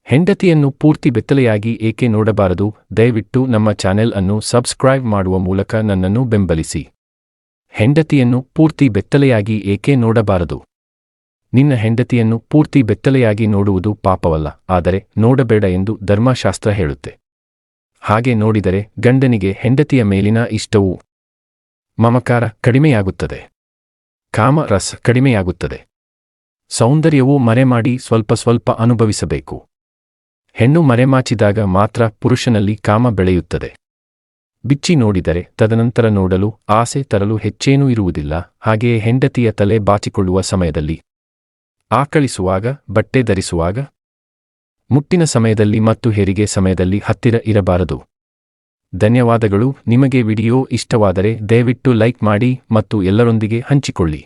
ಹೆಂಡತಿಯನ್ನು ಪೂರ್ತಿ ಬೆತ್ತಲೆಯಾಗಿ ಏಕೆ ನೋಡಬಾರದು? ದಯವಿಟ್ಟು ನಮ್ಮ ಚಾನೆಲ್ ಅನ್ನು ಸಬ್ಸ್ಕ್ರೈಬ್ ಮಾಡುವ ಮೂಲಕ ನನ್ನನ್ನು ಬೆಂಬಲಿಸಿ. ಹೆಂಡತಿಯನ್ನು ಪೂರ್ತಿ ಬೆತ್ತಲೆಯಾಗಿ ಏಕೆ ನೋಡಬಾರದು? ನಿನ್ನ ಹೆಂಡತಿಯನ್ನು ಪೂರ್ತಿ ಬೆತ್ತಲೆಯಾಗಿ ನೋಡುವುದು ಪಾಪವಲ್ಲ, ಆದರೆ ನೋಡಬೇಡ ಎಂದು ಧರ್ಮಶಾಸ್ತ್ರ ಹೇಳುತ್ತೆ. ಹಾಗೆ ನೋಡಿದರೆ ಗಂಡನಿಗೆ ಹೆಂಡತಿಯ ಮೇಲಿನ ಇಷ್ಟವೂ ಮಮಕಾರ ಕಡಿಮೆಯಾಗುತ್ತದೆ, ಕಾಮ ರಸ ಕಡಿಮೆಯಾಗುತ್ತದೆ, ಸೌಂದರ್ಯವೂ ಮರೆಮಾಡಿ ಸ್ವಲ್ಪ ಸ್ವಲ್ಪ ಅನುಭವಿಸಬೇಕು. ಹೆಣ್ಣು ಮರೆಮಾಚಿದಾಗ ಮಾತ್ರ ಪುರುಷನಲ್ಲಿ ಕಾಮ ಬೆಳೆಯುತ್ತದೆ. ಬಿಚ್ಚಿ ನೋಡಿದರೆ ತದನಂತರ ನೋಡಲು ಆಸೆ ತರಲು ಹೆಚ್ಚೇನೂ ಇರುವುದಿಲ್ಲ. ಹಾಗೆಯೇ ಹೆಂಡತಿಯ ತಲೆ ಬಾಚಿಕೊಳ್ಳುವ ಸಮಯದಲ್ಲಿ, ಆಕಳಿಸುವಾಗ, ಬಟ್ಟೆ ಧರಿಸುವಾಗ, ಮುಟ್ಟಿನ ಸಮಯದಲ್ಲಿ ಮತ್ತು ಹೆರಿಗೆ ಸಮಯದಲ್ಲಿ ಹತ್ತಿರ ಇರಬಾರದು. ಧನ್ಯವಾದಗಳು. ನಿಮಗೆ ವಿಡಿಯೋ ಇಷ್ಟವಾದರೆ ದಯವಿಟ್ಟು ಲೈಕ್ ಮಾಡಿ ಮತ್ತು ಎಲ್ಲರೊಂದಿಗೆ ಹಂಚಿಕೊಳ್ಳಿ.